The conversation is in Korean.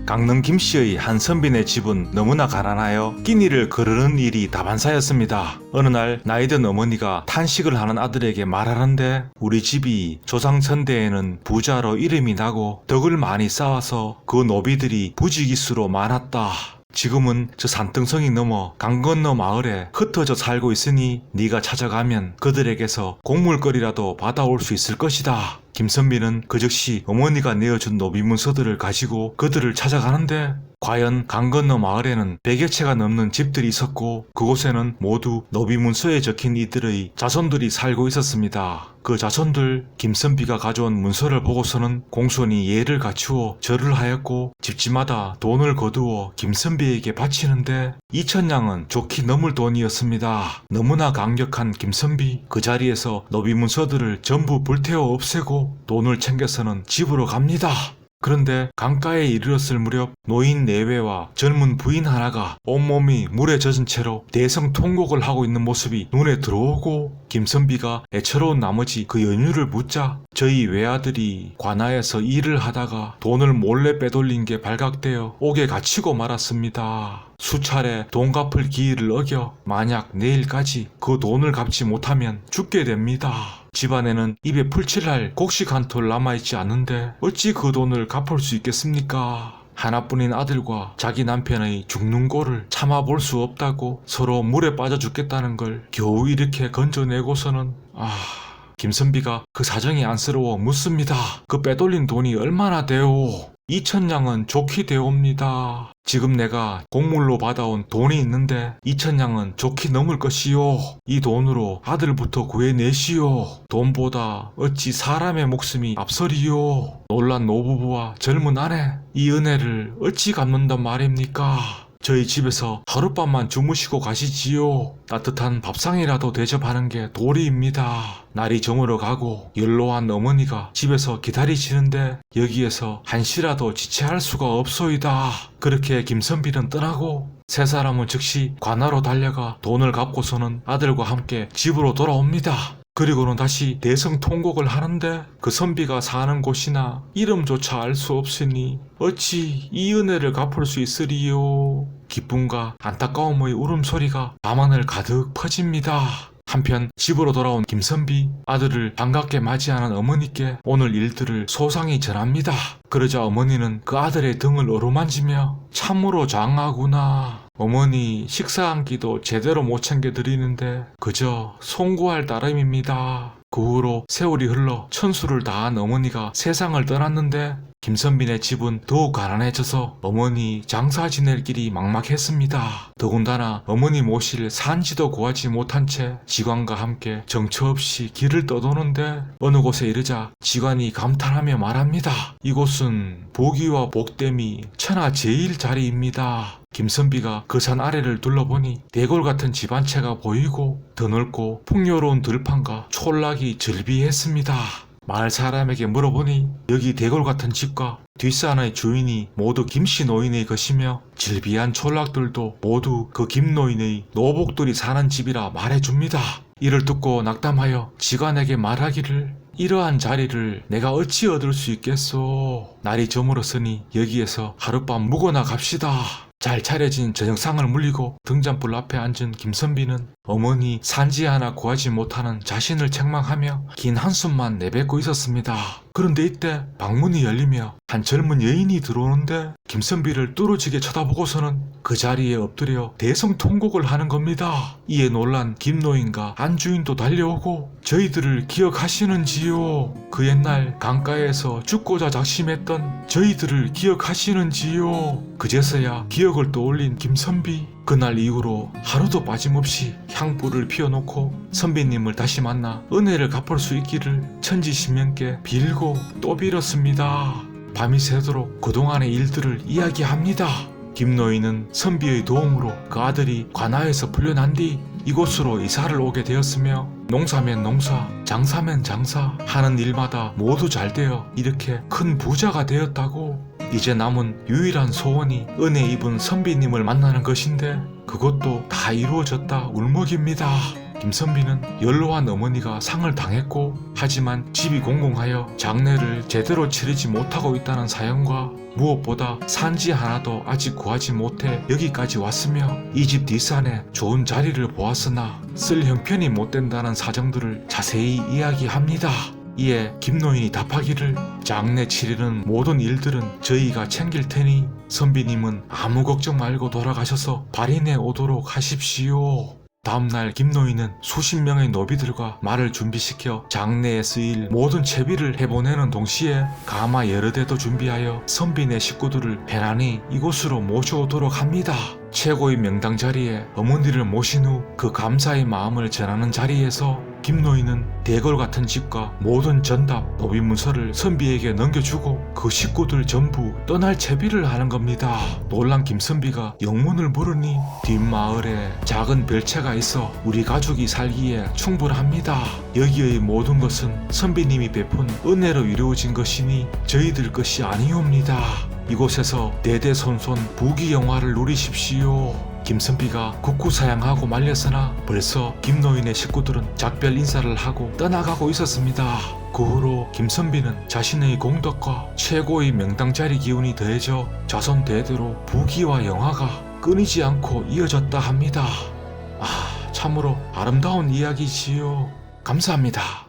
강릉 김씨의 한 선비네 집은 너무나 가난하여 끼니를 거르는 일이 다반사였습니다. 어느 날 나이든 어머니가 탄식을 하는 아들에게 말하는데, 우리 집이 조상천대에는 부자로 이름이 나고 덕을 많이 쌓아서 그 노비들이 부지기수로 많았다. 지금은 저 산등성이 넘어 강 건너 마을에 흩어져 살고 있으니 네가 찾아가면 그들에게서 곡물거리라도 받아올 수 있을 것이다. 김선비는 그 즉시 어머니가 내어준 노비 문서들을 가지고 그들을 찾아가는데, 과연 강 건너 마을에는 100여 채가 넘는 집들이 있었고 그곳에는 모두 노비 문서에 적힌 이들의 자손들이 살고 있었습니다. 그 자손들, 김선비가 가져온 문서를 보고서는 공손히 예를 갖추어 절을 하였고 집집마다 돈을 거두어 김선비에게 바치는데 2,000냥은 좋게 넘을 돈이었습니다. 너무나 강력한 김선비, 그 자리에서 노비 문서들을 전부 불태워 없애고 돈을 챙겨서는 집으로 갑니다. 그런데 강가에 이르렀을 무렵 노인 4외와 젊은 부인 하나가 온몸이 물에 젖은 채로 대성통곡을 하고 있는 모습이 눈에 들어오고, 김선비가 애처로운 나머지 그 연유를 묻자 저희 외아들이 관아에서 일을 하다가 돈을 몰래 빼돌린 게 발각되어 옥에 갇히고 말았습니다. 수차례 돈 갚을 기일을 어겨 만약 내일까지 그 돈을 갚지 못하면 죽게 됩니다. 집안에는 입에 풀칠할 곡식 한 톨 남아있지 않은데 어찌 그 돈을 갚을 수 있겠습니까? 하나뿐인 아들과 자기 남편의 죽는 꼴을 참아볼 수 없다고 서로 물에 빠져 죽겠다는 걸 겨우 이렇게 건져내고서는 김선비가 그 사정이 안쓰러워 묻습니다. 그 빼돌린 돈이 얼마나 되오? 2,000냥은 좋게 되옵니다. 지금 내가 곡물로 받아온 돈이 있는데 2,000냥은 좋게 넘을 것이요. 이 돈으로 아들부터 구해내시오. 돈보다 어찌 사람의 목숨이 앞서리요. 놀란 노부부와 젊은 아내, 이 은혜를 어찌 갚는단 말입니까? 저희 집에서 하룻밤만 주무시고 가시지요. 따뜻한 밥상이라도 대접하는 게 도리입니다. 날이 저물어 가고 연로한 어머니가 집에서 기다리시는데 여기에서 한시라도 지체할 수가 없소이다. 그렇게 김선비는 떠나고 세 사람은 즉시 관아로 달려가 돈을 갚고서는 아들과 함께 집으로 돌아옵니다. 그리고는 다시 대성통곡을 하는데 그 선비가 사는 곳이나 이름조차 알 수 없으니 어찌 이 은혜를 갚을 수 있으리요. 기쁨과 안타까움의 울음소리가 밤하늘 가득 퍼집니다. 한편 집으로 돌아온 김선비, 아들을 반갑게 맞이하는 어머니께 오늘 일들을 소상히 전합니다. 그러자 어머니는 그 아들의 등을 어루만지며 참으로 장하구나. 어머니 식사 한 끼도 제대로 못 챙겨드리는데 그저 송구할 따름입니다. 그 후로 세월이 흘러 천수를 다한 어머니가 세상을 떠났는데 김선비네 집은 더욱 가난해져서 어머니 장사 지낼 길이 막막했습니다. 더군다나 어머니 모실 산지도 구하지 못한 채 지관과 함께 정처 없이 길을 떠도는데 어느 곳에 이르자 지관이 감탄하며 말합니다. 이곳은 보기와 복됨이 천하제일 자리입니다. 김선비가 그 산 아래를 둘러보니 대골 같은 집 한 채가 보이고 더 넓고 풍요로운 들판과 촌락이 즐비했습니다. 마을 사람에게 물어보니 여기 대골 같은 집과 뒷산의 주인이 모두 김씨 노인의 것이며 즐비한 촌락들도 모두 그 김노인의 노복들이 사는 집이라 말해줍니다. 이를 듣고 낙담하여 지관에게 말하기를, 이러한 자리를 내가 어찌 얻을 수 있겠소. 날이 저물었으니 여기에서 하룻밤 묵어나 갑시다. 잘 차려진 저녁상을 물리고 등잔불 앞에 앉은 김선비는 어머니 산지 하나 구하지 못하는 자신을 책망하며 긴 한숨만 내뱉고 있었습니다. 그런데 이때 방문이 열리며 한 젊은 여인이 들어오는데 김선비를 뚫어지게 쳐다보고서는 그 자리에 엎드려 대성통곡을 하는 겁니다. 이에 놀란 김노인과 안주인도 달려오고 저희들을 기억하시는지요? 그 옛날 강가에서 죽고자 작심했던 저희들을 기억하시는지요? 그제서야 기억을 떠올린 김선비, 그날 이후로 하루도 빠짐없이 향불을 피워놓고 선비님을 다시 만나 은혜를 갚을 수 있기를 천지신명께 빌고 또 빌었습니다. 밤이 새도록 그동안의 일들을 이야기합니다. 김노인은 선비의 도움으로 그 아들이 관아에서 풀려난 뒤 이곳으로 이사를 오게 되었으며 농사면 농사, 장사면 장사 하는 일마다 모두 잘 되어 이렇게 큰 부자가 되었다고. 이제 남은 유일한 소원이 은혜 입은 선비님을 만나는 것인데 그것도 다 이루어졌다 울먹입니다. 김선비는 연로한 어머니가 상을 당했고 하지만 집이 공공하여 장례를 제대로 치르지 못하고 있다는 사연과 무엇보다 산지 하나도 아직 구하지 못해 여기까지 왔으며 이 집 뒷산에 좋은 자리를 보았으나 쓸 형편이 못 된다는 사정들을 자세히 이야기합니다. 이에 김노인이 답하기를 장례 치르는 모든 일들은 저희가 챙길 테니 선비님은 아무 걱정 말고 돌아가셔서 발인해 오도록 하십시오. 다음날 김노인은 수십 명의 노비들과 말을 준비시켜 장례에 쓰일 모든 채비를 해보내는 동시에 가마 여러 대도 준비하여 선비네 식구들을 편안히 이곳으로 모셔오도록 합니다. 최고의 명당 자리에 어머니를 모신 후 그 감사의 마음을 전하는 자리에서 김노인은 대궐 같은 집과 모든 전답, 노비 문서를 선비에게 넘겨주고 그 식구들 전부 떠날 채비를 하는 겁니다. 놀란 김선비가 영문을 물으니 뒷마을에 작은 별채가 있어 우리 가족이 살기에 충분합니다. 여기의 모든 것은 선비님이 베푼 은혜로 이루어진 것이니 저희들 것이 아니옵니다. 이곳에서 대대손손 부귀영화를 누리십시오. 김선비가 국구사양하고 말렸으나 벌써 김노인의 식구들은 작별 인사를 하고 떠나가고 있었습니다. 그 후로 김선비는 자신의 공덕과 최고의 명당 자리 기운이 더해져 자손 대대로 부귀와 영화가 끊이지 않고 이어졌다 합니다. 참으로 아름다운 이야기지요. 감사합니다.